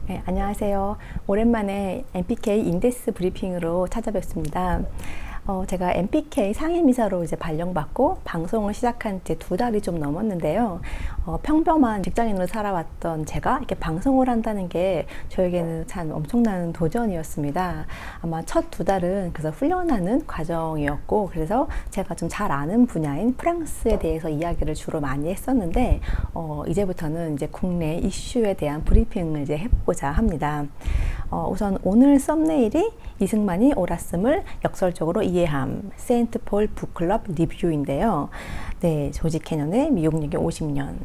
네, 안녕하세요. 오랜만에 MPK 인덱스 브리핑으로 찾아뵙습니다. 제가 MPK 상임이사로 이제 발령받고 방송을 시작한 지 2달이 좀 넘었는데요. 평범한 직장인으로 살아왔던 제가 이렇게 방송을 한다는 게 저에게는 참 엄청난 도전이었습니다. 아마 첫 2달은 그래서 훈련하는 과정이었고, 그래서 제가 좀 잘 아는 분야인 프랑스에 대해서 이야기를 주로 많이 했었는데, 이제부터는 이제 국내 이슈에 대한 브리핑을 이제 해보고자 합니다. 우선 오늘 썸네일이 이승만이 옳았음을 역설적으로 이해함, 세인트폴 북클럽 리뷰인데요. 네, 조지 캐년의 미국역이 50년.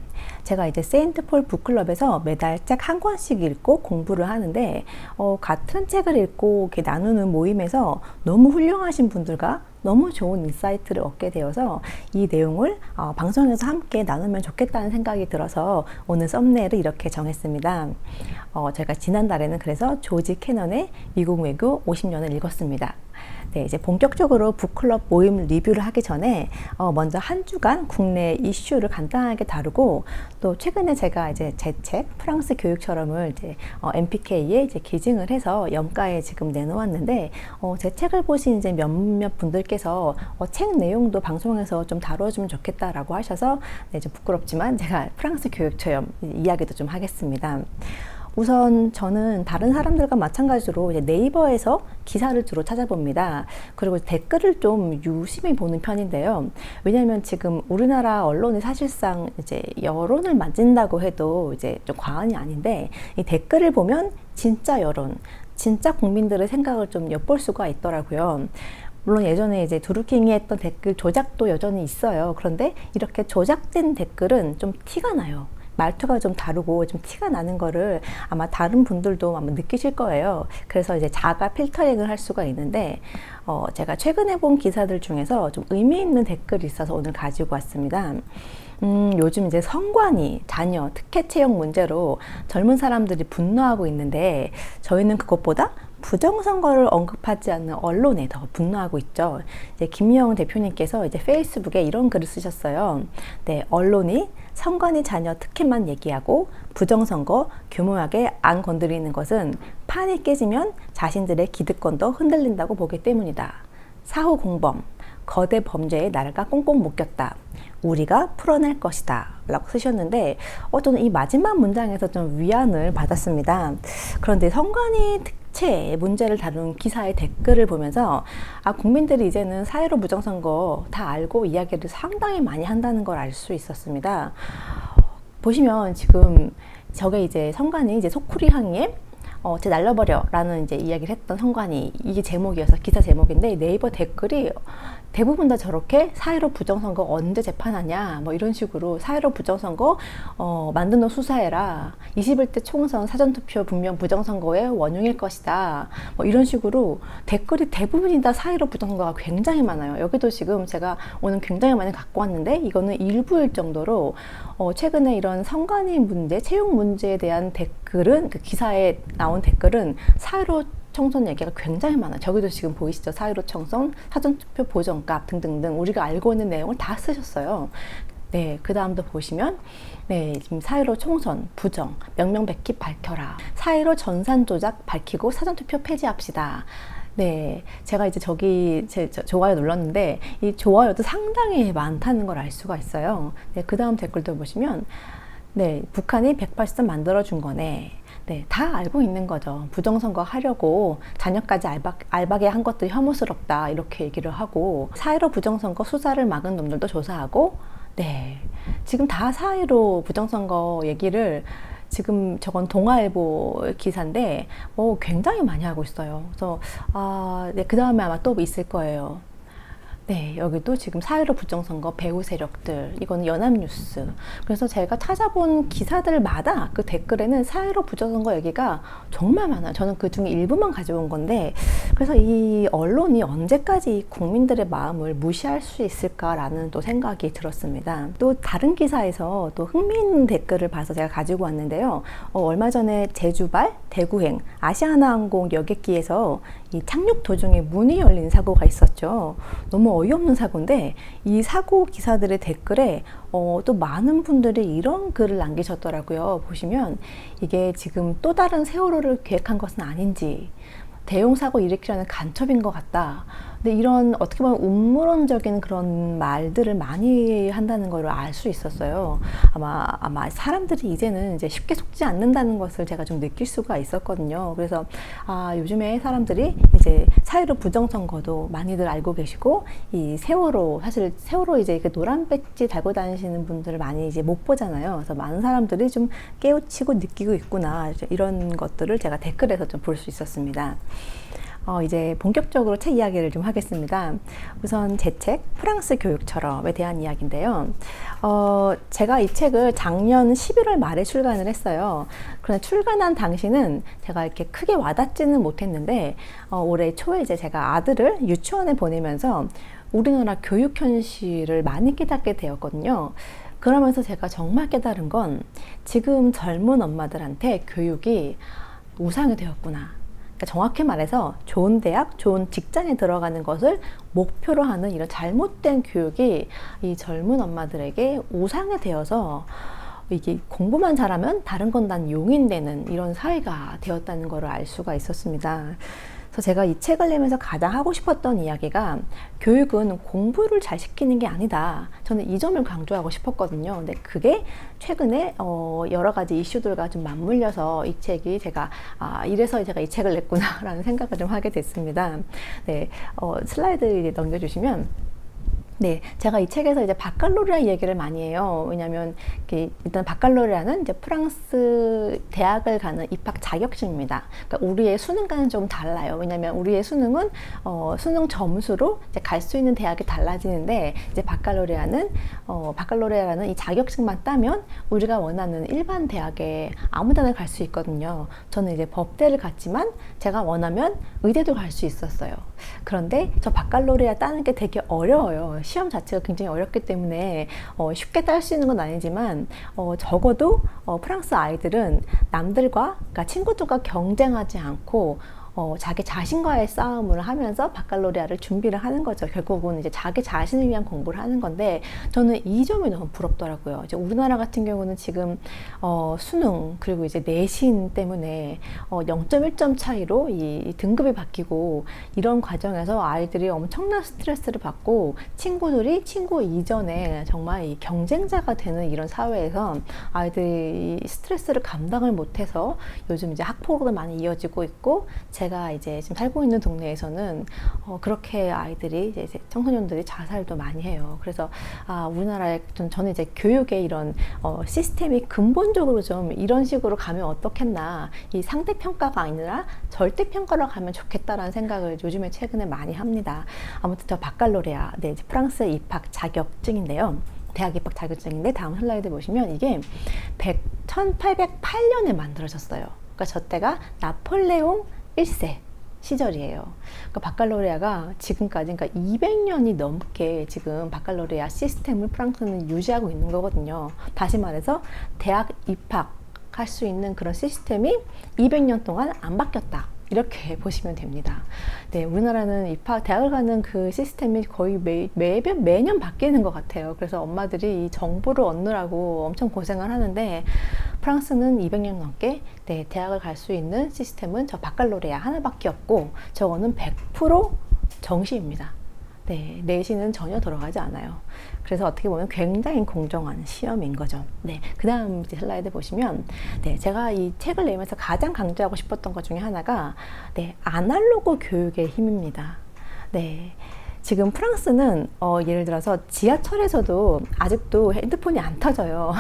제가 이제 세인트폴 북클럽에서 매달 책 한 권씩 읽고 공부를 하는데, 같은 책을 읽고 이렇게 나누는 모임에서 너무 훌륭하신 분들과 너무 좋은 인사이트를 얻게 되어서 이 내용을 방송에서 함께 나누면 좋겠다는 생각이 들어서 오늘 썸네일을 이렇게 정했습니다. 제가 지난달에는 그래서 조지 캐넌의 미국 외교 50년을 읽었습니다. 네, 이제 본격적으로 북클럽 모임 리뷰를 하기 전에 먼저 한 주간 국내 이슈를 간단하게 다루고, 또 최근에 제가 이제 제 책 프랑스 교육처럼을 이제 MPK에 이제 기증을 해서 염가에 지금 내놓았는데, 제 책을 보신 이제 몇몇 분들께서 책 내용도 방송에서 좀 다뤄주면 좋겠다라고 하셔서, 네, 좀 부끄럽지만 제가 프랑스 교육처럼 이야기도 좀 하겠습니다. 우선 저는 다른 사람들과 마찬가지로 이제 네이버에서 기사를 주로 찾아봅니다. 그리고 댓글을 좀 유심히 보는 편인데요. 왜냐하면 지금 우리나라 언론이 사실상 이제 여론을 만진다고 해도 이제 좀 과언이 아닌데, 이 댓글을 보면 진짜 여론, 진짜 국민들의 생각을 좀 엿볼 수가 있더라고요. 물론 예전에 이제 드루킹이 했던 댓글 조작도 여전히 있어요. 그런데 이렇게 조작된 댓글은 좀 티가 나요. 말투가 좀 다르고 좀 티가 나는 거를 아마 다른 분들도 아마 느끼실 거예요. 그래서 이제 자가 필터링을 할 수가 있는데, 제가 최근에 본 기사들 중에서 좀 의미 있는 댓글이 있어서 오늘 가지고 왔습니다. 요즘 이제 성관이, 자녀, 특혜 채용 문제로 젊은 사람들이 분노하고 있는데, 저희는 그것보다 부정선거를 언급하지 않는 언론에 더 분노하고 있죠. 이제 김여영 대표님께서 이제 페이스북에 이런 글을 쓰셨어요. 네, 언론이 선관위 자녀 특혜만 얘기하고 부정선거 교묘하게 안 건드리는 것은 판이 깨지면 자신들의 기득권도 흔들린다고 보기 때문이다. 사후 공범, 거대 범죄에 나라가 꽁꽁 묶였다. 우리가 풀어낼 것이다 라고 쓰셨는데, 저는 이 마지막 문장에서 좀 위안을 받았습니다. 그런데 선관위 특채 문제를 다룬 기사의 댓글을 보면서 국민들이 이제는 사회로 부정선거 다 알고 이야기를 상당히 많이 한다는 걸 알 수 있었습니다. 보시면 지금 저게 이제 선관위 이제 소쿠리 항의에 쟤 날려버려 라는 이제 이야기를 했던 선관위, 이게 제목이어서 기사 제목인데, 네이버 댓글이 대부분 다 저렇게 사회로 부정선거 언제 재판하냐 뭐 이런 식으로, 사회로 부정선거 만든 놈 수사해라, 21대 총선 사전투표 분명 부정선거의 원흉일 것이다 뭐 이런 식으로 댓글이 대부분이 다 사회로 부정선거가 굉장히 많아요. 여기도 지금 제가 오늘 굉장히 많이 갖고 왔는데, 이거는 일부일 정도로 최근에 이런 선관위 문제, 채용 문제에 대한 댓글은, 그 기사에 나온 댓글은 사회로 총선 얘기가 굉장히 많아요. 저기도 지금 보이시죠? 4.15 총선, 사전투표 보정값 등등등 우리가 알고 있는 내용을 다 쓰셨어요. 네, 그 다음도 보시면, 네, 지금 4.15 총선 부정 명명백히 밝혀라, 4.15 전산 조작 밝히고 사전투표 폐지합시다. 네, 제가 이제 저기 좋아요 눌렀는데 이 좋아요도 상당히 많다는 걸 알 수가 있어요. 네, 그 다음 댓글도 보시면, 네, 북한이 180선 만들어준 거네. 네, 다 알고 있는 거죠. 부정선거 하려고 자녀까지 알박에 한 것들이 혐오스럽다 이렇게 얘기를 하고, 4.15 부정선거 수사를 막은 놈들도 조사하고, 네, 지금 다 4.15 부정선거 얘기를, 지금 저건 동아일보 기사인데 굉장히 많이 하고 있어요. 그래서 네, 그 다음에 아마 또 있을 거예요. 네, 여기도 지금 4.15 부정선거 배후 세력들, 이건 연합뉴스. 그래서 제가 찾아본 기사들마다 그 댓글에는 4.15 부정선거 얘기가 정말 많아요. 저는 그 중에 일부만 가져온 건데, 그래서 이 언론이 언제까지 국민들의 마음을 무시할 수 있을까라는 또 생각이 들었습니다. 또 다른 기사에서 또 흥미있는 댓글을 봐서 제가 가지고 왔는데요. 얼마 전에 제주발 대구행 아시아나항공 여객기에서 이 착륙 도중에 문이 열린 사고가 있었죠. 너무 어이없는 사고인데 이 사고 기사들의 댓글에 또 많은 분들이 이런 글을 남기셨더라고요. 보시면 이게 지금 또 다른 세월호를 계획한 것은 아닌지, 대형 사고 일으키려는 간첩인 것 같다. 근데 이런 어떻게 보면 음모론적인 그런 말들을 많이 한다는 걸 알 수 있었어요. 아마 사람들이 이제는 이제 쉽게 속지 않는다는 것을 제가 좀 느낄 수가 있었거든요. 그래서 요즘에 사람들이 이제 사회로 부정선거도 많이들 알고 계시고, 이 세월호, 사실 세월호 이제 그 노란 배지 달고 다니시는 분들을 많이 이제 못 보잖아요. 그래서 많은 사람들이 좀 깨우치고 느끼고 있구나, 이런 것들을 제가 댓글에서 좀 볼 수 있었습니다. 이제 본격적으로 책 이야기를 좀 하겠습니다. 우선 제 책 프랑스 교육처럼에 대한 이야기인데요. 제가 이 책을 작년 11월 말에 출간을 했어요. 그런데 출간한 당시는 제가 이렇게 크게 와닿지는 못했는데, 올해 초에 이제 제가 아들을 유치원에 보내면서 우리나라 교육 현실을 많이 깨닫게 되었거든요. 그러면서 제가 정말 깨달은 건 지금 젊은 엄마들한테 교육이 우상이 되었구나. 정확히 말해서 좋은 대학, 좋은 직장에 들어가는 것을 목표로 하는 이런 잘못된 교육이 이 젊은 엄마들에게 우상이 되어서 이게 공부만 잘하면 다른 건 난 용인되는 이런 사회가 되었다는 것을 알 수가 있었습니다. 그래서 제가 이 책을 내면서 가장 하고 싶었던 이야기가, 교육은 공부를 잘 시키는 게 아니다. 저는 이 점을 강조하고 싶었거든요. 근데 그게 최근에 여러 가지 이슈들과 좀 맞물려서 이 책이 이래서 제가 이 책을 냈구나라는 생각을 좀 하게 됐습니다. 네, 슬라이드 이제 넘겨주시면, 네, 제가 이 책에서 이제 바칼로레아 얘기를 많이 해요. 왜냐하면 일단 바칼로레아는 이제 프랑스 대학을 가는 입학 자격증입니다. 그러니까 우리의 수능과는 좀 달라요. 왜냐하면 우리의 수능은 수능 점수로 이제 갈 수 있는 대학이 달라지는데, 이제 바칼로레아는 이 자격증만 따면 우리가 원하는 일반 대학에 아무데나 갈 수 있거든요. 저는 이제 법대를 갔지만 제가 원하면 의대도 갈 수 있었어요. 그런데 저 바칼로레아 따는 게 되게 어려워요. 시험 자체가 굉장히 어렵기 때문에 쉽게 딸 수 있는 건 아니지만, 적어도 프랑스 아이들은 남들과, 그러니까 친구들과 경쟁하지 않고 자기 자신과의 싸움을 하면서 바칼로레아를 준비를 하는 거죠. 결국은 이제 자기 자신을 위한 공부를 하는 건데, 저는 이 점이 너무 부럽더라고요. 이제 우리나라 같은 경우는 지금 수능 그리고 이제 내신 때문에 0.1점 차이로 이 등급이 바뀌고, 이런 과정에서 아이들이 엄청난 스트레스를 받고, 친구들이 친구 이전에 정말 이 경쟁자가 되는 이런 사회에서 아이들이 스트레스를 감당을 못해서 요즘 이제 학폭으로 많이 이어지고 있고, 제가 이제 지금 살고 있는 동네에서는 그렇게 아이들이 이제 청소년들이 자살도 많이 해요. 그래서 우리나라에 저는 이제 교육의 이런 시스템이 근본적으로 좀 이런 식으로 가면 어떻겠나, 이 상대평가가 아니라 절대평가로 가면 좋겠다라는 생각을 요즘에 최근에 많이 합니다. 아무튼 저 바칼로레아, 네, 이제 프랑스 입학 자격증인데요. 대학 입학 자격증인데, 다음 슬라이드 보시면 이게 1808년에 만들어졌어요. 그러니까 저 때가 나폴레옹 1세 시절이에요. 그러니까 바칼로레아가 지금까지, 그러니까 200년이 넘게 지금 바칼로레아 시스템을 프랑스는 유지하고 있는 거거든요. 다시 말해서 대학 입학할 수 있는 그런 시스템이 200년 동안 안 바뀌었다, 이렇게 보시면 됩니다. 네, 우리나라는 대학을 가는 그 시스템이 거의 매년 바뀌는 것 같아요. 그래서 엄마들이 이 정보를 얻느라고 엄청 고생을 하는데, 프랑스는 200년 넘게 대학을 갈 수 있는 시스템은 저 바칼로레아 하나밖에 없고, 저거는 100% 정시입니다. 네, 내신은 전혀 들어가지 않아요. 그래서 어떻게 보면 굉장히 공정한 시험인 거죠. 네, 그 다음 슬라이드 보시면, 네, 제가 이 책을 내면서 가장 강조하고 싶었던 것 중에 하나가, 네, 아날로그 교육의 힘입니다. 네. 지금 프랑스는 예를 들어서 지하철에서도 아직도 핸드폰이 안 터져요.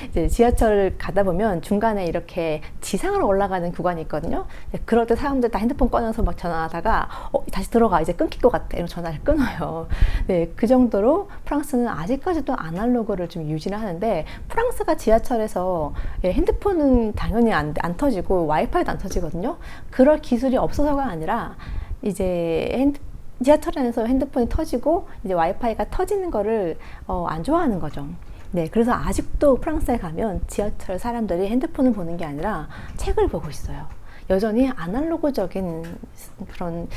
이제 지하철을 가다 보면 중간에 이렇게 지상으로 올라가는 구간이 있거든요. 그럴 때 사람들 다 핸드폰 꺼내서 막 전화하다가 다시 들어가, 이제 끊길 것 같아, 이런 전화를 끊어요. 네, 그 정도로 프랑스는 아직까지도 아날로그를 좀 유지를 하는데, 프랑스가 지하철에서 핸드폰은 당연히 안 터지고 와이파이도 안 터지거든요. 그럴 기술이 없어서가 아니라, 이제 지하철 안에서 핸드폰이 터지고 이제 와이파이가 터지는 거를 안 좋아하는 거죠. 네, 그래서 아직도 프랑스에 가면 지하철 사람들이 핸드폰을 보는 게 아니라 책을 보고 있어요. 여전히 아날로그적인 그런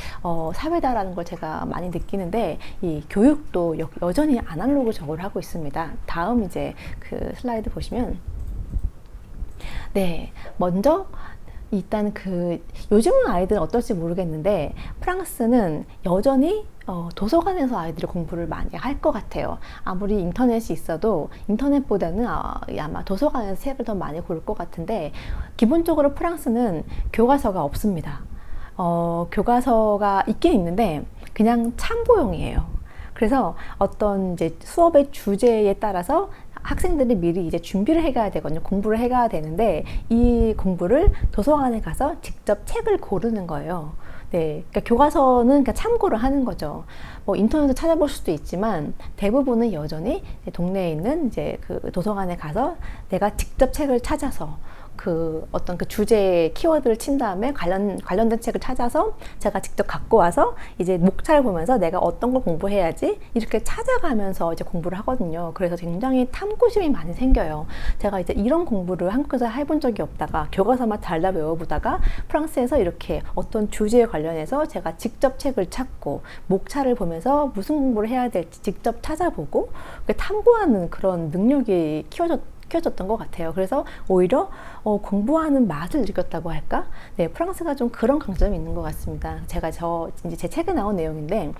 사회다라는 걸 제가 많이 느끼는데, 이 교육도 여전히 아날로그적으로 하고 있습니다. 다음 이제 그 슬라이드 보시면, 네, 먼저 일단 요즘은 아이들은 어떨지 모르겠는데, 프랑스는 여전히 도서관에서 아이들이 공부를 많이 할 것 같아요. 아무리 인터넷이 있어도 인터넷보다는 아마 도서관에서 책을 더 많이 볼 것 같은데, 기본적으로 프랑스는 교과서가 없습니다. 교과서가 있긴 있는데 그냥 참고용이에요. 그래서 어떤 이제 수업의 주제에 따라서 학생들이 미리 이제 준비를 해가야 되거든요. 공부를 해가야 되는데, 이 공부를 도서관에 가서 직접 책을 고르는 거예요. 네, 그러니까 교과서는 그냥 참고를 하는 거죠. 뭐 인터넷에서 찾아볼 수도 있지만 대부분은 여전히 동네에 있는 이제 그 도서관에 가서 내가 직접 책을 찾아서 어떤 그 주제의 키워드를 친 다음에 관련된 책을 찾아서 제가 직접 갖고 와서 이제 목차를 보면서 내가 어떤 걸 공부해야지 이렇게 찾아가면서 이제 공부를 하거든요. 그래서 굉장히 탐구심이 많이 생겨요. 제가 이제 이런 공부를 한국에서 해본 적이 없다가 교과서만 달라 외워보다가 프랑스에서 이렇게 어떤 주제에 관련해서 제가 직접 책을 찾고 목차를 보면서 무슨 공부를 해야 될지 직접 찾아보고 탐구하는 그런 능력이 키워졌던 것 같아요. 그래서 오히려 공부하는 맛을 느꼈다고 할까? 네, 프랑스가 좀 그런 강점이 있는 것 같습니다. 제가 이제 제 책에 나온 내용인데,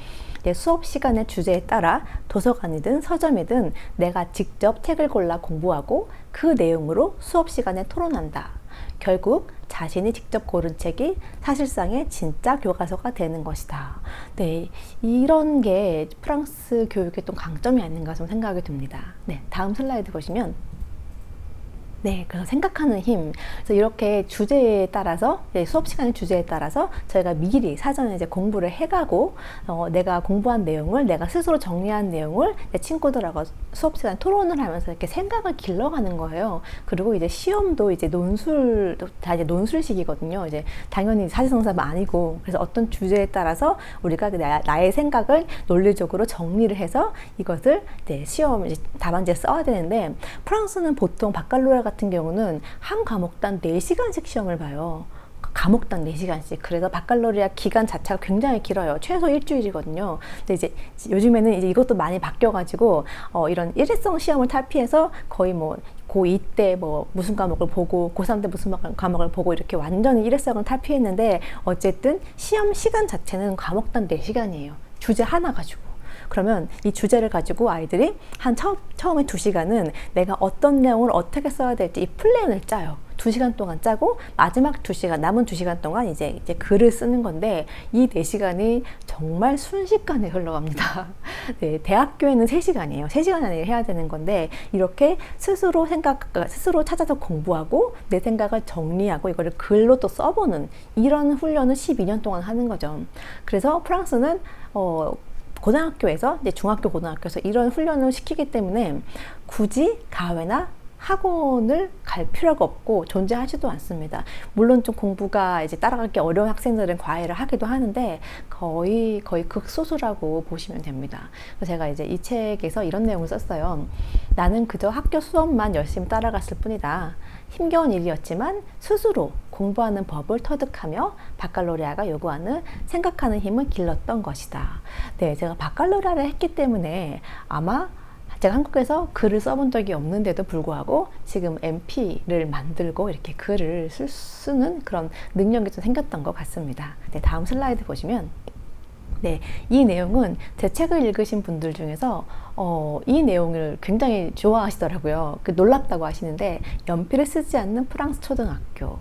수업 시간의 주제에 따라 도서관이든 서점이든 내가 직접 책을 골라 공부하고 그 내용으로 수업 시간에 토론한다. 결국 자신이 직접 고른 책이 사실상의 진짜 교과서가 되는 것이다. 네, 이런 게 프랑스 교육의 또 강점이 아닌가 좀 생각이 듭니다. 네, 다음 슬라이드 보시면, 네, 그래서 생각하는 힘. 그래서 이렇게 주제에 따라서, 수업 시간의 주제에 따라서 저희가 미리 사전에 이제 공부를 해가고, 내가 공부한 내용을, 내가 스스로 정리한 내용을 내 친구들하고 수업 시간에 토론을 하면서 이렇게 생각을 길러가는 거예요. 그리고 이제 시험도 이제 다 이제 논술식이거든요. 이제 당연히 사지성사가 아니고, 그래서 어떤 주제에 따라서 우리가 나의 생각을 논리적으로 정리를 해서 이것을 이제 시험 답안지에 써야 되는데, 프랑스는 보통 바칼로레 같은 경우는 한 과목당 4시간씩 시험을 봐요. 과목당 4시간씩. 그래서 바칼로리아 기간 자체가 굉장히 길어요. 최소 일주일이거든요. 근데 이제 요즘에는 이제 이것도 많이 바뀌어가지고 이런 일회성 시험을 탈피해서 거의 뭐 고2 때 뭐 무슨 과목을 보고 고3 때 무슨 과목을 보고 이렇게 완전히 일회성을 탈피했는데, 어쨌든 시험 시간 자체는 과목당 4시간이에요. 주제 하나 가지고. 그러면 이 주제를 가지고 아이들이 처음에 2시간은 내가 어떤 내용을 어떻게 써야 될지 이 플랜을 짜요. 2시간 동안 짜고 마지막 2시간, 남은 2시간 동안 이제 글을 쓰는 건데, 이 4시간이 정말 순식간에 흘러갑니다. 네, 대학교에는 3시간이에요. 3시간 안에 해야 되는 건데, 이렇게 스스로 찾아서 공부하고 내 생각을 정리하고 이거를 글로 또 써보는 이런 훈련을 12년 동안 하는 거죠. 그래서 프랑스는 고등학교에서, 중학교, 고등학교에서 이런 훈련을 시키기 때문에 굳이 가외나 학원을 갈 필요가 없고 존재하지도 않습니다. 물론 좀 공부가 이제 따라가기 어려운 학생들은 과외를 하기도 하는데 거의 극소수라고 보시면 됩니다. 그래서 제가 이제 이 책에서 이런 내용을 썼어요. 나는 그저 학교 수업만 열심히 따라갔을 뿐이다. 힘겨운 일이었지만 스스로 공부하는 법을 터득하며 바칼로레아가 요구하는 생각하는 힘을 길렀던 것이다. 네, 제가 바칼로레아를 했기 때문에 아마 제가 한국에서 글을 써본 적이 없는데도 불구하고 지금 MP를 만들고 이렇게 글을 쓰는 그런 능력이 좀 생겼던 것 같습니다. 네, 다음 슬라이드 보시면, 네, 이 내용은 제 책을 읽으신 분들 중에서 이 내용을 굉장히 좋아하시더라고요. 놀랍다고 하시는데, 연필을 쓰지 않는 프랑스 초등학교.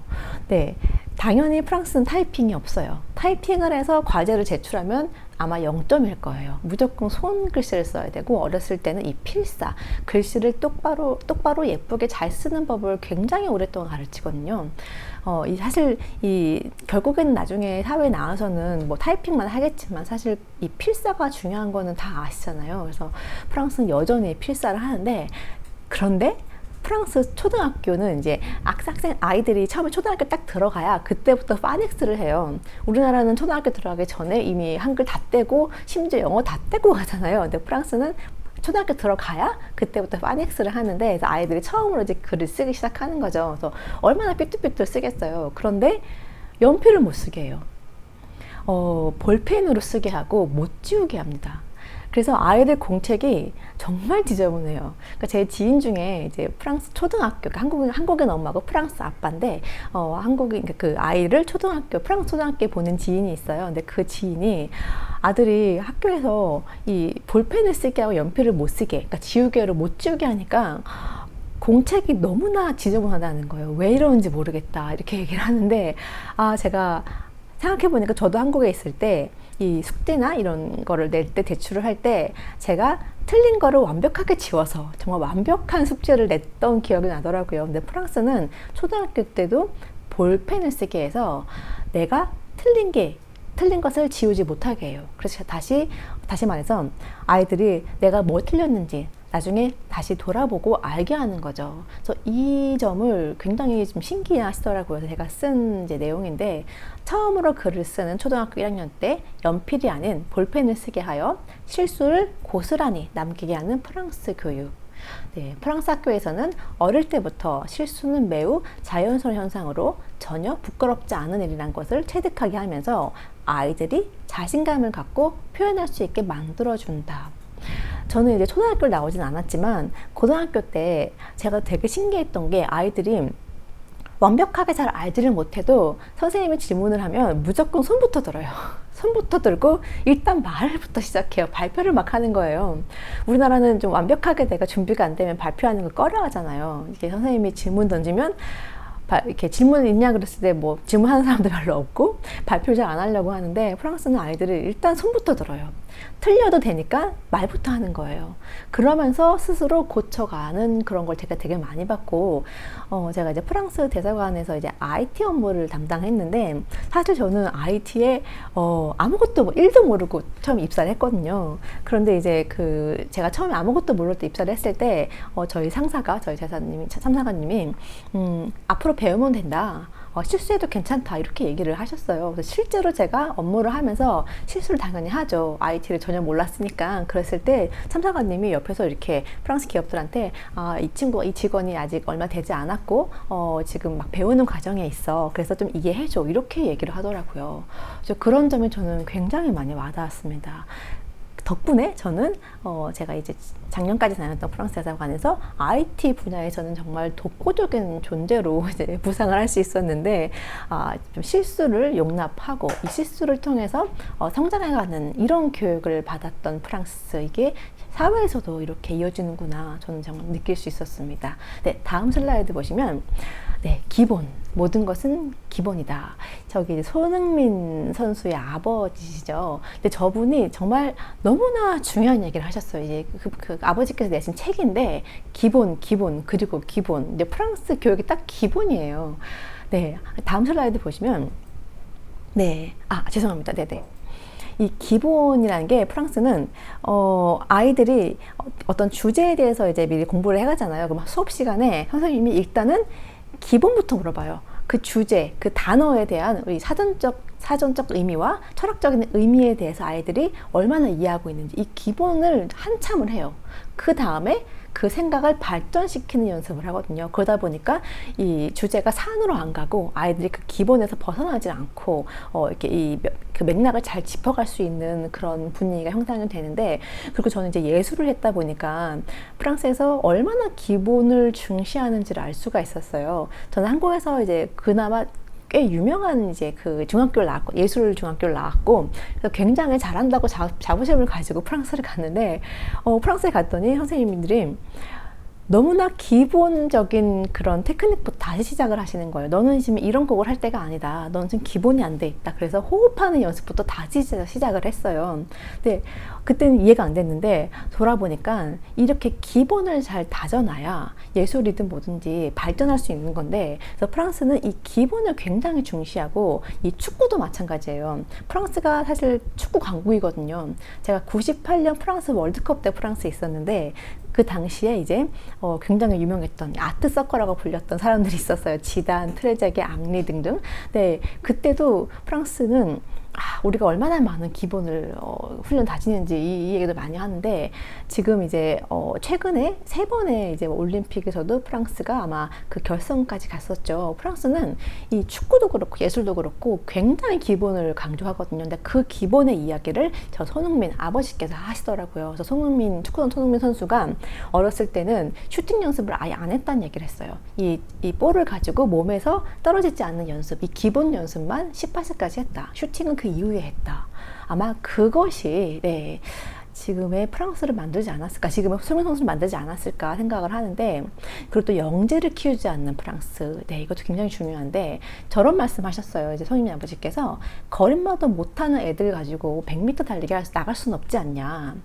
네, 당연히 프랑스는 타이핑이 없어요. 타이핑을 해서 과제를 제출하면 아마 0점일 거예요. 무조건 손글씨를 써야 되고, 어렸을 때는 이 필사, 글씨를 똑바로 예쁘게 잘 쓰는 법을 굉장히 오랫동안 가르치거든요. 사실 결국에는 나중에 사회에 나와서는 뭐 타이핑만 하겠지만 사실 이 필사가 중요한 거는 다 아시잖아요. 그래서 프랑스는 여전히 필사를 하는데, 그런데 프랑스 초등학교는 이제 아이들이 처음에 초등학교 딱 들어가야 그때부터 파닉스를 해요. 우리나라는 초등학교 들어가기 전에 이미 한글 다 떼고 심지어 영어 다 떼고 가잖아요. 근데 프랑스는 초등학교 들어가야 그때부터 파닉스를 하는데, 그래서 아이들이 처음으로 이제 글을 쓰기 시작하는 거죠. 그래서 얼마나 삐뚤삐뚤 쓰겠어요. 그런데 연필을 못 쓰게 해요. 볼펜으로 쓰게 하고 못 지우게 합니다. 그래서 아이들 공책이 정말 지저분해요. 그러니까 제 지인 중에 이제 프랑스 초등학교, 한국인 엄마고 프랑스 아빠인데, 한국인, 그 아이를 프랑스 초등학교에 보낸 지인이 있어요. 근데 그 지인이 아들이 학교에서 이 볼펜을 쓰게 하고 연필을 못 쓰게, 그러니까 지우개로 못 지우게 하니까 공책이 너무나 지저분하다는 거예요. 왜 이러는지 모르겠다. 이렇게 얘기를 하는데, 제가 생각해보니까 저도 한국에 있을 때 이 숙제나 이런 거를 낼 때, 제출을 할 때 제가 틀린 거를 완벽하게 지워서 정말 완벽한 숙제를 냈던 기억이 나더라고요. 근데 프랑스는 초등학교 때도 볼펜을 쓰게 해서 내가 틀린 것을 지우지 못하게 해요. 그래서 다시 말해서 아이들이 내가 뭐 틀렸는지 나중에 다시 돌아보고 알게 하는 거죠. 그래서 이 점을 굉장히 좀 신기해하시더라고요. 제가 쓴 이제 내용인데, 처음으로 글을 쓰는 초등학교 1학년 때 연필이 아닌 볼펜을 쓰게 하여 실수를 고스란히 남기게 하는 프랑스 교육. 네, 프랑스 학교에서는 어릴 때부터 실수는 매우 자연스러운 현상으로 전혀 부끄럽지 않은 일이란 것을 체득하게 하면서 아이들이 자신감을 갖고 표현할 수 있게 만들어준다. 저는 이제 초등학교를 나오진 않았지만 고등학교 때 제가 되게 신기했던 게, 아이들이 완벽하게 잘 알지를 못해도 선생님이 질문을 하면 무조건 손부터 들어요. 손부터 들고 일단 말부터 시작해요. 발표를 막 하는 거예요. 우리나라는 좀 완벽하게 내가 준비가 안 되면 발표하는 걸 꺼려 하잖아요. 이게 선생님이 질문 던지면 이렇게 질문 있냐 그랬을 때 뭐 질문하는 사람도 별로 없고 발표를 잘 안 하려고 하는데, 프랑스는 아이들이 일단 손부터 들어요. 틀려도 되니까 말부터 하는 거예요. 그러면서 스스로 고쳐가는 그런 걸 제가 되게 많이 봤고, 제가 이제 프랑스 대사관에서 이제 IT 업무를 담당했는데, 사실 저는 IT에 아무것도 1도 모르고 처음 입사를 했거든요. 그런데 이제 제가 처음에 아무것도 모를 때 입사를 했을 때 저희 참사관님이 앞으로 배우면 된다. 실수해도 괜찮다. 이렇게 얘기를 하셨어요. 그래서 실제로 제가 업무를 하면서 실수를 당연히 하죠. IT를 전혀 몰랐으니까. 그랬을 때 참사관님이 옆에서 이렇게 프랑스 기업들한테 이 직원이 아직 얼마 되지 않았고 지금 막 배우는 과정에 있어. 그래서 좀 이해해줘. 이렇게 얘기를 하더라고요. 그래서 그런 점이 저는 굉장히 많이 와닿았습니다. 덕분에 저는 제가 이제 작년까지 다녔던 프랑스 대사관에서 IT 분야에서는 정말 독보적인 존재로 이제 부상을 할 수 있었는데, 좀 실수를 용납하고 이 실수를 통해서 성장해가는 이런 교육을 받았던 프랑스, 이게 사회에서도 이렇게 이어지는구나 저는 정말 느낄 수 있었습니다. 네, 다음 슬라이드 보시면, 네, 기본. 모든 것은 기본이다. 저기 손흥민 선수의 아버지시죠. 근데 저분이 정말 너무나 중요한 얘기를 하셨어요. 이제 그 아버지께서 내신 책인데, 기본, 그리고 기본. 근데 프랑스 교육이 딱 기본이에요. 네, 다음 슬라이드 보시면, 네, 죄송합니다. 네네. 이 기본이라는 게, 프랑스는 아이들이 어떤 주제에 대해서 이제 미리 공부를 해가잖아요. 그럼 수업 시간에 선생님이 일단은 기본부터 물어봐요. 그 주제, 그 단어에 대한 우리 사전적 의미와 철학적인 의미에 대해서 아이들이 얼마나 이해하고 있는지, 이 기본을 한참을 해요. 그 다음에 그 생각을 발전시키는 연습을 하거든요. 그러다 보니까 이 주제가 산으로 안 가고 아이들이 그 기본에서 벗어나지 않고 이렇게 그 맥락을 잘 짚어갈 수 있는 그런 분위기가 형성이 되는데, 그리고 저는 이제 예술을 했다 보니까 프랑스에서 얼마나 기본을 중시하는지를 알 수가 있었어요. 저는 한국에서 이제 그나마 꽤 유명한 이제 그 중학교를 나왔고, 예술 중학교를 나왔고, 그래서 굉장히 잘한다고 자부심을 가지고 프랑스를 갔는데, 프랑스에 갔더니 선생님들이 너무나 기본적인 그런 테크닉부터 다시 시작을 하시는 거예요. 너는 지금 이런 곡을 할 때가 아니다. 너는 지금 기본이 안 돼 있다. 그래서 호흡하는 연습부터 다시 시작을 했어요. 근데 그때는 이해가 안 됐는데, 돌아보니까 이렇게 기본을 잘 다져놔야 예술이든 뭐든지 발전할 수 있는 건데, 그래서 프랑스는 이 기본을 굉장히 중시하고, 이 축구도 마찬가지예요. 프랑스가 사실 축구 강국이거든요. 제가 98년 프랑스 월드컵 때 프랑스에 있었는데, 그 당시에 이제 굉장히 유명했던 아트 서커라고 불렸던 사람들이 있었어요. 지단, 트레제게, 앙리 등등. 네, 그때도 프랑스는 우리가 얼마나 많은 기본을 훈련 다지는지 이 얘기도 많이 하는데, 지금 이제 최근에 3번의 이제 올림픽에서도 프랑스가 아마 그 결승까지 갔었죠. 프랑스는 이 축구도 그렇고 예술도 그렇고 굉장히 기본을 강조하거든요. 근데 그 기본의 이야기를 저 손흥민 아버지께서 하시더라고요. 그래서 축구선 손흥민 선수가 어렸을 때는 슈팅 연습을 아예 안 했다는 얘기를 했어요. 이 볼을 가지고 몸에서 떨어지지 않는 연습, 이 기본 연습만 18세까지 했다. 슈팅은 그 이후에 했다. 아마 그것이 지금의 프랑스를 만들지 않았을까, 지금의 손흥민 선수를 만들지 않았을까 생각을 하는데, 그리고 또 영재를 키우지 않는 프랑스, 이것도 굉장히 중요한데, 저런 말씀하셨어요. 이제 손흥민 아버지께서 걸음마도 못하는 애들 가지고 100m 달리기 나갈 수는 없지 않냐.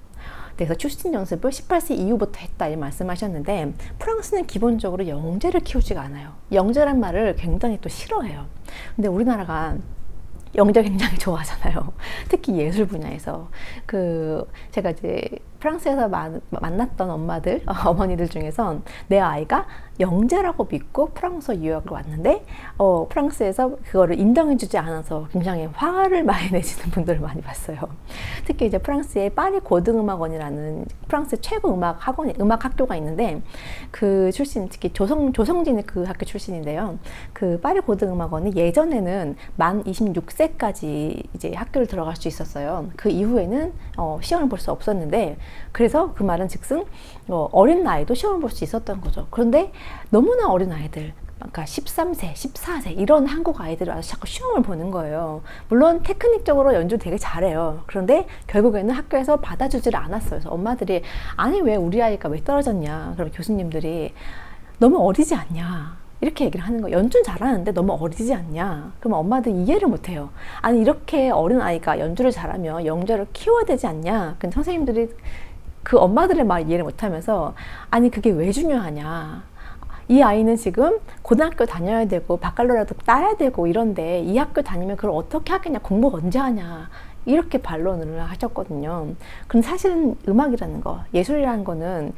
그래서 슈팅 연습을 18세 이후부터 했다 이 말씀하셨는데, 프랑스는 기본적으로 영재를 키우지가 않아요. 영재란 말을 굉장히 또 싫어해요. 근데 우리나라가 영재 굉장히 좋아하잖아요. 특히 예술 분야에서. 제가 이제 프랑스에서 만났던 어머니들 중에선 내 아이가 영재라고 믿고 프랑스 유학을 왔는데, 프랑스에서 그거를 인정해주지 않아서 굉장히 화를 많이 내시는 분들을 많이 봤어요. 특히 이제 프랑스의 파리 고등음악원이라는 프랑스 최고 음악 학교가 있는데, 그 출신, 특히 조성진이 그 학교 출신인데요. 그 파리 고등음악원이 예전에는 만 26세까지 이제 학교를 들어갈 수 있었어요. 그 이후에는 시험을 볼 수 없었는데, 그래서 그 말은 즉슨 어린 나이도 시험을 볼 수 있었던 거죠. 그런데 너무나 어린 아이들, 그러니까 13세, 14세 이런 한국 아이들이 와서 자꾸 시험을 보는 거예요. 물론 테크닉적으로 연주 되게 잘해요. 그런데 결국에는 학교에서 받아주지를 않았어요. 그래서 엄마들이 아니 왜 우리 아이가 왜 떨어졌냐. 그럼 교수님들이 너무 어리지 않냐. 이렇게 얘기를 하는 거예요. 연주는 잘하는데 너무 어리지 않냐. 그러면 엄마들 이해를 못해요. 아니 이렇게 어린 아이가 연주를 잘하면 영재를 키워야 되지 않냐. 근데 선생님들이 그 엄마들의 말 이해를 못하면서 아니 그게 왜 중요하냐. 이 아이는 지금 고등학교 다녀야 되고 바칼로라도 따야 되고 이런데 이 학교 다니면 그걸 어떻게 하겠냐. 공부 언제 하냐. 이렇게 반론을 하셨거든요. 근데 사실은 음악이라는 거, 예술이라는 거는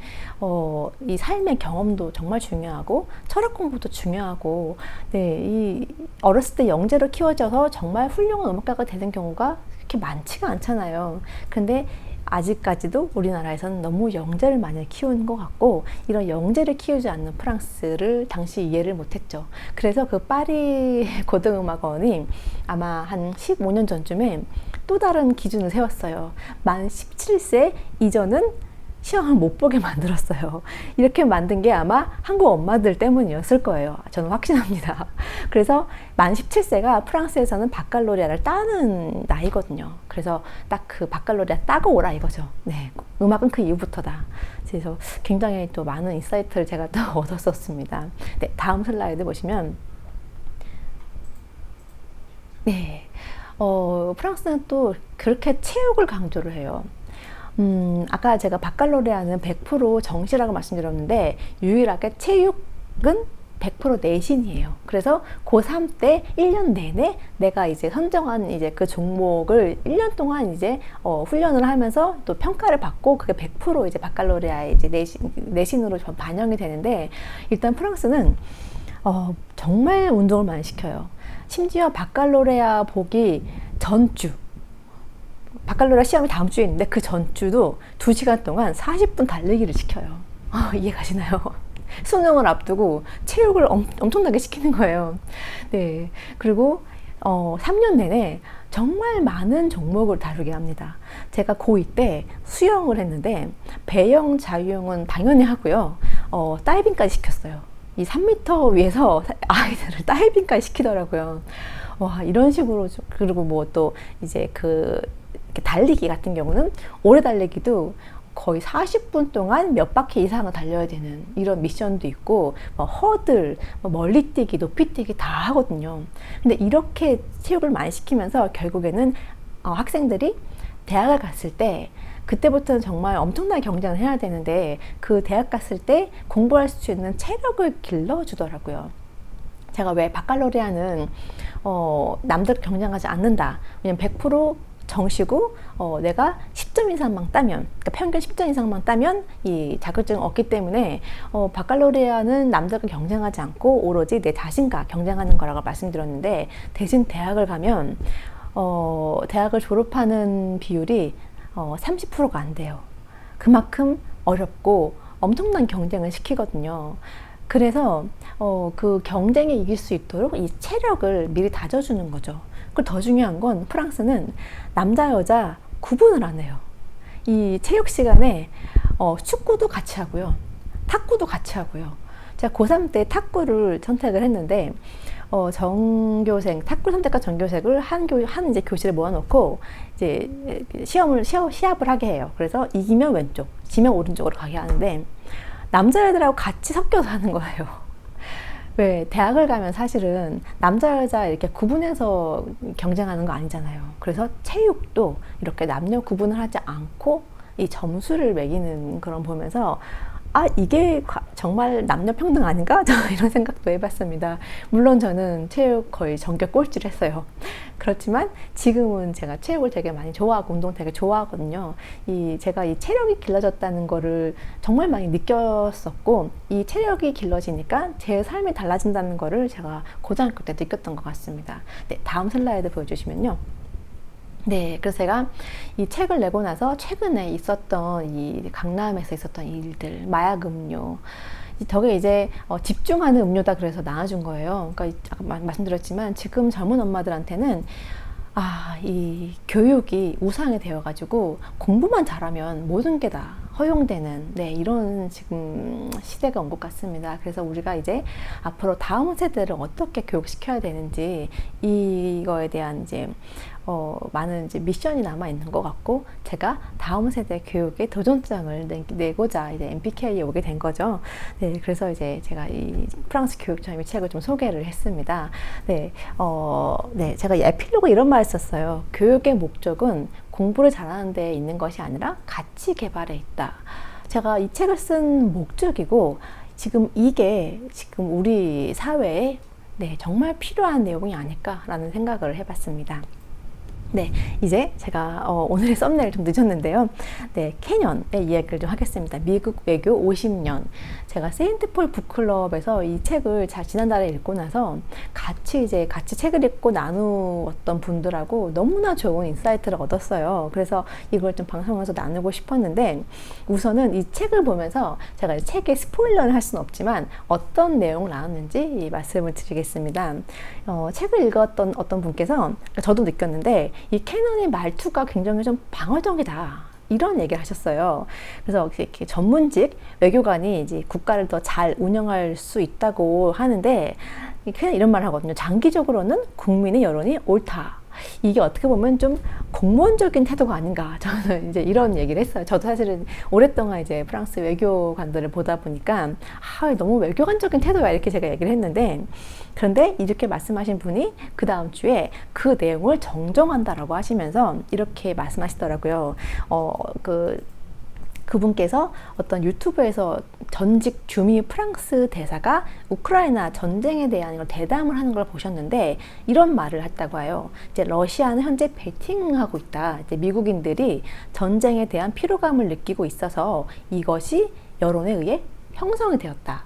이 삶의 경험도 정말 중요하고 철학 공부도 중요하고, 이 어렸을 때 영재로 키워져서 정말 훌륭한 음악가가 되는 경우가 그렇게 많지가 않잖아요. 근데 아직까지도 우리나라에서는 너무 영재를 많이 키우는 것 같고, 이런 영재를 키우지 않는 프랑스를 당시 이해를 못했죠. 그래서 그 파리 고등음악원이 아마 한 15년 전쯤에 또 다른 기준을 세웠어요. 만 17세 이전은 시험을 못 보게 만들었어요. 이렇게 만든 게 아마 한국 엄마들 때문이었을 거예요. 저는 확신합니다. 그래서 만 17세가 프랑스에서는 바칼로레아를 따는 나이거든요. 그래서 딱 그 바칼로레아 따고 오라 이거죠. 음악은 그 이후부터다. 그래서 굉장히 또 많은 인사이트를 제가 또 얻었었습니다. 다음 슬라이드 보시면, 프랑스는 또 그렇게 체육을 강조를 해요. 아까 제가 바칼로레아는 100% 정시라고 말씀드렸는데, 유일하게 체육은 100% 내신이에요. 그래서 고3 때 1년 내내 내가 이제 선정한 이제 그 종목을 1년 동안 이제 훈련을 하면서 또 평가를 받고, 그게 100% 이제 바칼로레아의 이제 내신으로 반영이 되는데, 일단 프랑스는 정말 운동을 많이 시켜요. 심지어 바칼로레아 보기 전주, 바칼로레아 시험이 다음 주에 있는데 그 전주도 2시간 동안 40분 달리기를 시켜요. 이해가시나요? 수능을 앞두고 체육을 엄청나게 시키는 거예요. 그리고 3년 내내 정말 많은 종목을 다루게 합니다. 제가 고2 때 수영을 했는데 배영, 자유형은 당연히 하고요. 다이빙까지 시켰어요. 이 3m 위에서 아이들을 다이빙까지 시키더라고요. 와, 이런 식으로. 그리고 뭐 또 이제 달리기 같은 경우는 오래 달리기도 거의 40분 동안 몇 바퀴 이상을 달려야 되는 이런 미션도 있고, 허들, 멀리뛰기, 높이뛰기 다 하거든요. 근데 이렇게 체육을 많이 시키면서 결국에는 학생들이 대학을 갔을 때, 그때부터는 정말 엄청나게 경쟁을 해야 되는데, 그 대학 갔을 때 공부할 수 있는 체력을 길러주더라고요. 제가 왜 바칼로레아는 남들 경쟁하지 않는다. 왜냐면 100% 정시고 내가 10점 이상만 따면, 그러니까 평균 10점 이상만 따면 이 자격증을 얻기 때문에 바칼로레아는 남들과 경쟁하지 않고 오로지 내 자신과 경쟁하는 거라고 말씀드렸는데, 대신 대학을 가면 대학을 졸업하는 비율이 30%가 안 돼요. 그만큼 어렵고 엄청난 경쟁을 시키거든요. 그래서 그 경쟁에 이길 수 있도록 이 체력을 미리 다져주는 거죠. 그리고 더 중요한 건 프랑스는 남자 여자 구분을 안 해요. 이 체육 시간에 축구도 같이 하고요, 탁구도 같이 하고요. 제가 고3 때 탁구를 선택을 했는데 전교생 탁구 선택과 전교생을 한 이제 교실에 모아놓고 이제 시합을 하게 해요. 그래서 이기면 왼쪽, 지면 오른쪽으로 가게 하는데 남자애들하고 같이 섞여서 하는 거예요. 왜 대학을 가면 사실은 남자 여자 이렇게 구분해서 경쟁하는 거 아니잖아요. 그래서 체육도 이렇게 남녀 구분을 하지 않고 이 점수를 매기는 그런 보면서 이게 정말 남녀 평등 아닌가? 저는 이런 생각도 해봤습니다. 물론 저는 체육 거의 전교 꼴찌를 했어요. 그렇지만 지금은 제가 체육을 되게 많이 좋아하고 운동 되게 좋아하거든요. 제가 이 체력이 길러졌다는 거를 정말 많이 느꼈었고, 이 체력이 길러지니까 제 삶이 달라진다는 거를 제가 고등학교 때 느꼈던 것 같습니다. 네, 다음 슬라이드 보여주시면요. 네, 그래서 제가 이 책을 내고 나서 최근에 있었던 이 강남에서 있었던 일들, 마약 음료, 저게 이제 집중하는 음료다 그래서 나와준 거예요. 그러니까 아까 말씀드렸지만 지금 젊은 엄마들한테는 이 교육이 우상이 되어가지고 공부만 잘하면 모든 게 다 허용되는 이런 지금 시대가 온 것 같습니다. 그래서 우리가 이제 앞으로 다음 세대를 어떻게 교육시켜야 되는지 이거에 대한 이제 많은 이제 미션이 남아 있는 것 같고, 제가 다음 세대 교육에 도전장을 내고자 이제 MPK에 오게 된 거죠. 네, 그래서 이제 제가 이 프랑스 교육점의 책을 좀 소개를 했습니다. 네, 제가 에필로그 이런 말을 썼어요. 교육의 목적은 공부를 잘하는 데 있는 것이 아니라 가치 개발에 있다. 제가 이 책을 쓴 목적이고, 지금 이게 지금 우리 사회에 정말 필요한 내용이 아닐까라는 생각을 해봤습니다. 네, 이제 제가 오늘의 썸네일 좀 늦었는데요. 네, 캐년의 이야기를 좀 하겠습니다. 미국 외교 50년. 제가 세인트폴 북클럽에서 이 책을 지난달에 읽고 나서 같이 책을 읽고 나누었던 분들하고 너무나 좋은 인사이트를 얻었어요. 그래서 이걸 좀 방송에서 나누고 싶었는데, 우선은 이 책을 보면서 제가 책의 스포일러를 할 수는 없지만 어떤 내용을 나눴는지 말씀을 드리겠습니다. 책을 읽었던 어떤 분께서, 저도 느꼈는데 이 캐논의 말투가 굉장히 좀 방어적이다, 이런 얘기를 하셨어요. 그래서 이렇게 전문직 외교관이 이제 국가를 더 잘 운영할 수 있다고 하는데, 그냥 이런 말을 하거든요. 장기적으로는 국민의 여론이 옳다. 이게 어떻게 보면 좀 공무원적인 태도가 아닌가, 저는 이제 이런 얘기를 했어요. 저도 사실은 오랫동안 이제 프랑스 외교관들을 보다 보니까 너무 외교관적인 태도야, 이렇게 제가 얘기를 했는데, 그런데 이렇게 말씀하신 분이 그 다음 주에 그 내용을 정정한다라고 하시면서 이렇게 말씀하시더라고요. 그분께서 어떤 유튜브에서 전직 주미 프랑스 대사가 우크라이나 전쟁에 대한 걸 대담을 하는 걸 보셨는데 이런 말을 했다고 해요. 이제 러시아는 현재 베팅하고 있다. 이제 미국인들이 전쟁에 대한 피로감을 느끼고 있어서 이것이 여론에 의해 형성이 되었다.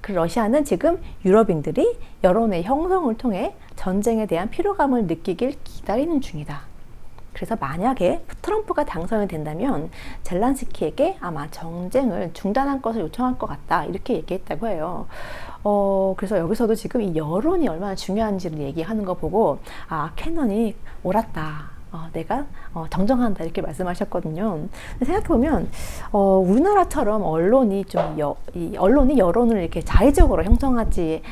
그 러시아는 지금 유럽인들이 여론의 형성을 통해 전쟁에 대한 피로감을 느끼길 기다리는 중이다. 그래서 만약에 트럼프가 당선이 된다면 젤란스키에게 아마 전쟁을 중단할 것을 요청할 것 같다, 이렇게 얘기했다고 해요. 그래서 여기서도 지금 이 여론이 얼마나 중요한지를 얘기하는 거 보고 캐논이 옳았다. 내가 정정한다, 이렇게 말씀하셨거든요. 생각해보면 우리나라처럼 언론이 언론이 여론을 이렇게 자의적으로 형성하지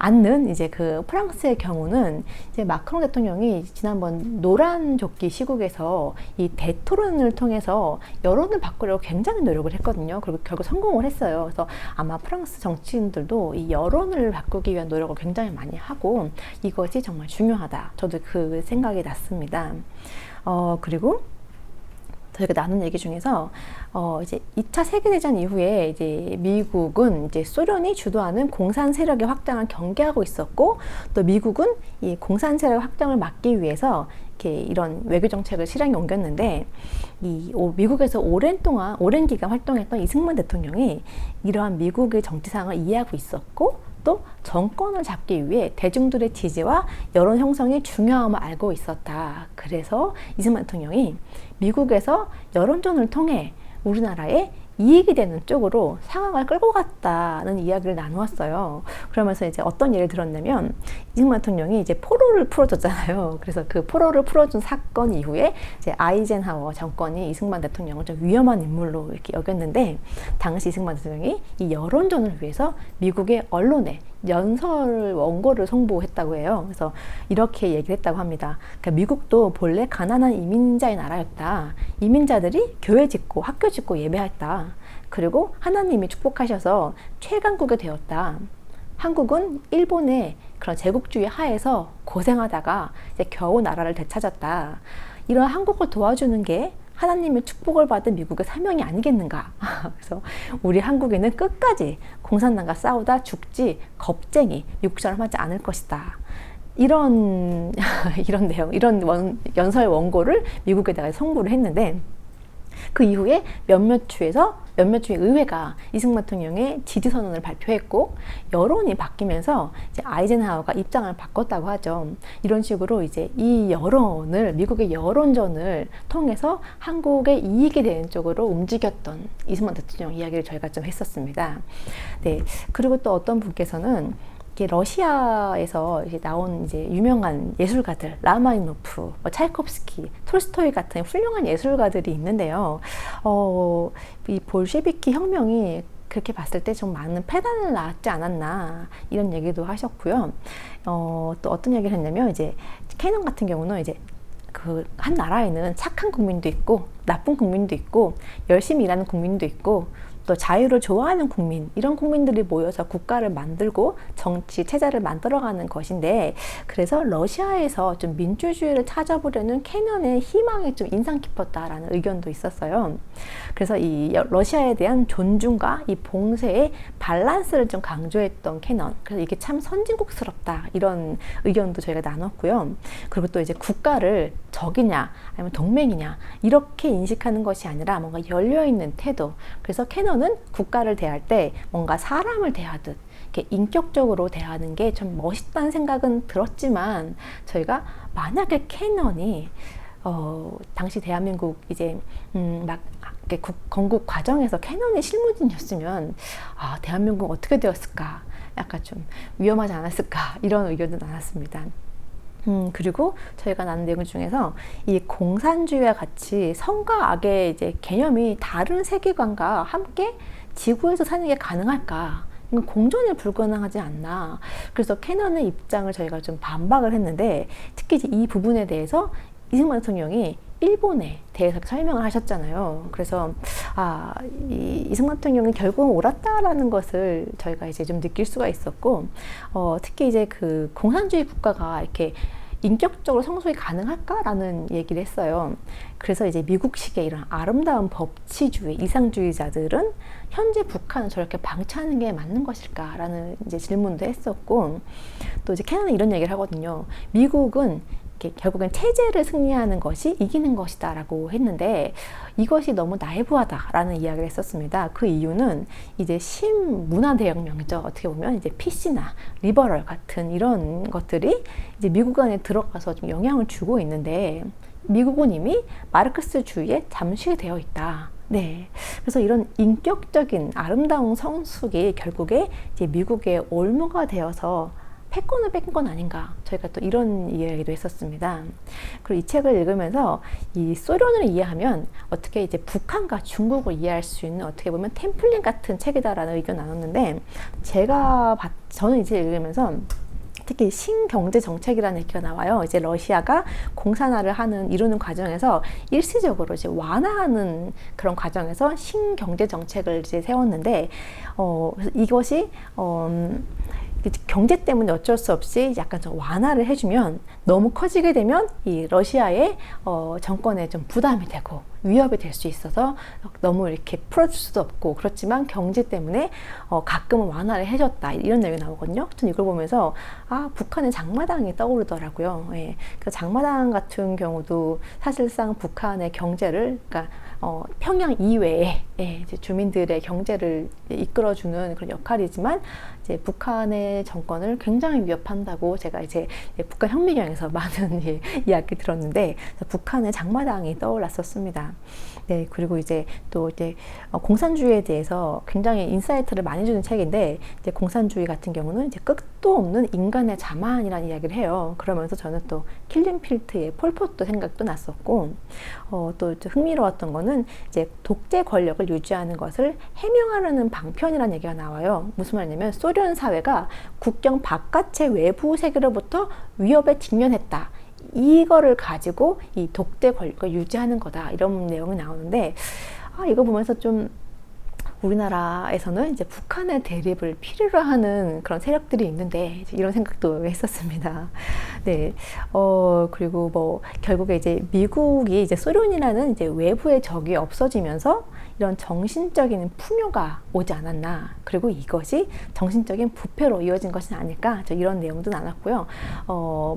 않는 이제 그 프랑스의 경우는 이제 마크롱 대통령이 지난번 노란 조끼 시국에서 이 대토론을 통해서 여론을 바꾸려고 굉장히 노력을 했거든요. 그리고 결국 성공을 했어요. 그래서 아마 프랑스 정치인들도 이 여론을 바꾸기 위한 노력을 굉장히 많이 하고 이것이 정말 중요하다. 저도 그 생각이 났습니다. 그리고 저희가 나눈 얘기 중에서 이제 2차 세계대전 이후에 이제 미국은 이제 소련이 주도하는 공산 세력의 확장을 경계하고 있었고, 또 미국은 이 공산 세력 확장을 막기 위해서 이렇게 이런 외교 정책을 실행에 옮겼는데, 미국에서 오랜 기간 활동했던 이승만 대통령이 이러한 미국의 정치 상황을 이해하고 있었고, 또 정권을 잡기 위해 대중들의 지지와 여론 형성이 중요함을 알고 있었다. 그래서 이승만 대통령이 미국에서 여론전을 통해 우리나라에 이익이 되는 쪽으로 상황을 끌고 갔다는 이야기를 나누었어요. 그러면서 이제 어떤 예를 들었냐면 이승만 대통령이 이제 포로를 풀어줬잖아요. 그래서 그 포로를 풀어준 사건 이후에 이제 아이젠하워 정권이 이승만 대통령을 좀 위험한 인물로 이렇게 여겼는데 당시 이승만 대통령이 이 여론전을 위해서 미국의 언론에 연설 원고를 송부했다고 해요. 그래서 이렇게 얘기를 했다고 합니다. 그러니까 미국도 본래 가난한 이민자의 나라였다. 이민자들이 교회 짓고 학교 짓고 예배했다. 그리고 하나님이 축복하셔서 최강국이 되었다. 한국은 일본의 그런 제국주의 하에서 고생하다가 이제 겨우 나라를 되찾았다. 이런 한국을 도와주는 게 하나님의 축복을 받은 미국의 사명이 아니겠는가. 그래서 우리 한국인은 끝까지 공산당과 싸우다 죽지 겁쟁이 미국처럼 하지 않을 것이다. 이런 내용, 연설 원고를 미국에다가 송부를 했는데 그 이후에 몇몇 주의 의회가 이승만 대통령의 지지 선언을 발표했고 여론이 바뀌면서 이제 아이젠하워가 입장을 바꿨다고 하죠. 이런 식으로 이제 이 여론을 미국의 여론전을 통해서 한국의 이익이 되는 쪽으로 움직였던 이승만 대통령 이야기를 저희가 좀 했었습니다. 네, 그리고 또 어떤 분께서는 러시아에서 이제 나온 이제 유명한 예술가들, 라마니노프, 찰콥스키, 톨스토이 같은 훌륭한 예술가들이 있는데요. 이 볼셰비키 혁명이 그렇게 봤을 때 좀 많은 폐단을 낳았지 않았나 이런 얘기도 하셨고요. 또 어떤 얘기를 했냐면 이제 캐논 같은 경우는 이제 그 한 나라에는 착한 국민도 있고 나쁜 국민도 있고 열심히 일하는 국민도 있고 또 자유를 좋아하는 국민, 이런 국민들이 모여서 국가를 만들고 정치 체제를 만들어가는 것인데, 그래서 러시아에서 좀 민주주의를 찾아보려는 캐논의 희망이 좀 인상 깊었다라는 의견도 있었어요. 그래서 이 러시아에 대한 존중과 이 봉쇄의 밸런스를 좀 강조했던 캐논, 그래서 이게 참 선진국스럽다 이런 의견도 저희가 나눴고요. 그리고 또 이제 국가를 적이냐 아니면 동맹이냐 이렇게 인식하는 것이 아니라 뭔가 열려있는 태도, 그래서 캐논은 국가를 대할 때 뭔가 사람을 대하듯 이렇게 인격적으로 대하는 게 좀 멋있다는 생각은 들었지만, 저희가 만약에 캐논이 당시 대한민국 이제 막 건국 과정에서 캐논이 실무진이었으면 대한민국 어떻게 되었을까, 약간 좀 위험하지 않았을까 이런 의견도 나눴습니다. 그리고 저희가 나눈 내용 중에서 이 공산주의와 같이 선과 악의 이제 개념이 다른 세계관과 함께 지구에서 사는 게 가능할까? 이건 공존이 불가능하지 않나. 그래서 캐논의 입장을 저희가 좀 반박을 했는데, 특히 이제 이 부분에 대해서 이승만 대통령이 일본에 대해서 설명을 하셨잖아요. 그래서 이승만 대통령이 결국은 옳았다라는 것을 저희가 이제 좀 느낄 수가 있었고, 특히 이제 그 공산주의 국가가 이렇게 인격적으로 성숙이 가능할까라는 얘기를 했어요. 그래서 이제 미국식의 이런 아름다운 법치주의, 이상주의자들은 현재 북한을 저렇게 방치하는 게 맞는 것일까라는 이제 질문도 했었고, 또 이제 캐논은 이런 얘기를 하거든요. 미국은 결국엔 체제를 승리하는 것이 이기는 것이다 라고 했는데, 이것이 너무 나이브하다라는 이야기를 했었습니다. 그 이유는 이제 신문화대혁명이죠. 어떻게 보면 이제 PC나 리버럴 같은 이런 것들이 이제 미국 안에 들어가서 좀 영향을 주고 있는데, 미국은 이미 마르크스주의에 잠식되어 있다. 네. 그래서 이런 인격적인 아름다운 성숙이 결국에 이제 미국의 올무가 되어서 패권을 뺏긴 건 아닌가, 저희가 또 이런 이야기도 했었습니다. 그리고 이 책을 읽으면서 이 소련을 이해하면 어떻게 이제 북한과 중국을 이해할 수 있는, 어떻게 보면 템플릿 같은 책이다라는 의견 나눴는데, 저는 이제 읽으면서 특히 신경제 정책이라는 얘기가 나와요. 이제 러시아가 공산화를 이루는 과정에서 일시적으로 이제 완화하는 그런 과정에서 신경제 정책을 이제 세웠는데, 그래서 이것이 경제 때문에 어쩔 수 없이 약간 좀 완화를 해주면, 너무 커지게 되면 이 러시아의 정권에 좀 부담이 되고, 위협이 될 수 있어서 너무 이렇게 풀어줄 수도 없고, 그렇지만 경제 때문에 가끔은 완화를 해줬다, 이런 내용이 나오거든요. 저는 이걸 보면서 북한의 장마당이 떠오르더라고요. 예. 그 장마당 같은 경우도 사실상 북한의 경제를, 그러니까 평양 이외에 이제 주민들의 경제를 이끌어주는 그런 역할이지만, 이제 북한의 정권을 굉장히 위협한다고 제가 이제 북한 혁명영에서 많은 이야기 들었는데, 북한의 장마당이 떠올랐었습니다. 네, 그리고 이제 또 이제 공산주의에 대해서 굉장히 인사이트를 많이 주는 책인데, 이제 공산주의 같은 경우는 이제 끝도 없는 인간의 자만이라는 이야기를 해요. 그러면서 저는 또 킬링필트의 폴포트 생각도 났었고, 또 흥미로웠던 거는 이제 독재 권력을 유지하는 것을 해명하려는 방편이라는 얘기가 나와요. 무슨 말이냐면, 소련 사회가 국경 바깥의 외부 세계로부터 위협에 직면했다, 이거를 가지고 이 독재 권력을 유지하는 거다, 이런 내용이 나오는데, 이거 보면서 좀 우리나라에서는 이제 북한의 대립을 필요로 하는 그런 세력들이 있는데, 이런 생각도 했었습니다. 네, 그리고 뭐 결국에 이제 미국이 이제 소련이라는 이제 외부의 적이 없어지면서 이런 정신적인 풍요가 오지 않았나, 그리고 이것이 정신적인 부패로 이어진 것은 아닐까, 이런 내용도 나눴고요.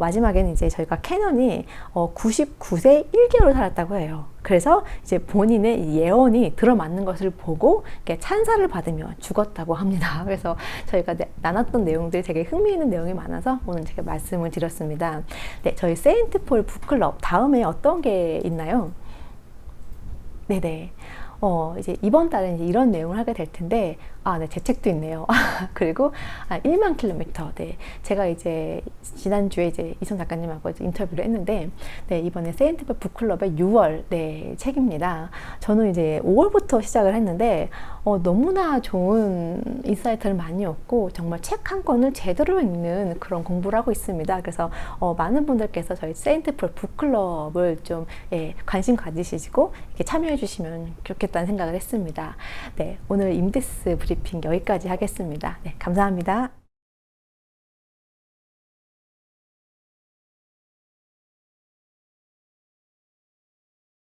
마지막에는 이제 저희가 캐논이 99세 1개월을 살았다고 해요. 그래서 이제 본인의 예언이 들어맞는 것을 보고 찬사를 받으며 죽었다고 합니다. 그래서 저희가 나눴던 내용들이 되게 흥미있는 내용이 많아서 오늘 제가 말씀을 드렸습니다. 네, 저희 세인트폴 북클럽 다음에 어떤 게 있나요? 네네. 이제 이번 달에 이제 이런 내용을 하게 될 텐데, 네, 제 책도 있네요. 그리고 1만 킬로미터. 네, 제가 이제 지난주에 이제 이성 작가님하고 이제 인터뷰를 했는데, 네, 이번에 세인트폴 북클럽의 6월 책입니다. 저는 이제 5월부터 시작을 했는데 너무나 좋은 인사이트를 많이 얻고, 정말 책 한 권을 제대로 읽는 그런 공부를 하고 있습니다. 그래서 많은 분들께서 저희 세인트폴 북클럽을 좀 관심 가지시고 이렇게 참여해 주시면 좋겠다는 생각을 했습니다. 네, 오늘 임데스 브리핑 여기까지 하겠습니다. 네, 감사합니다.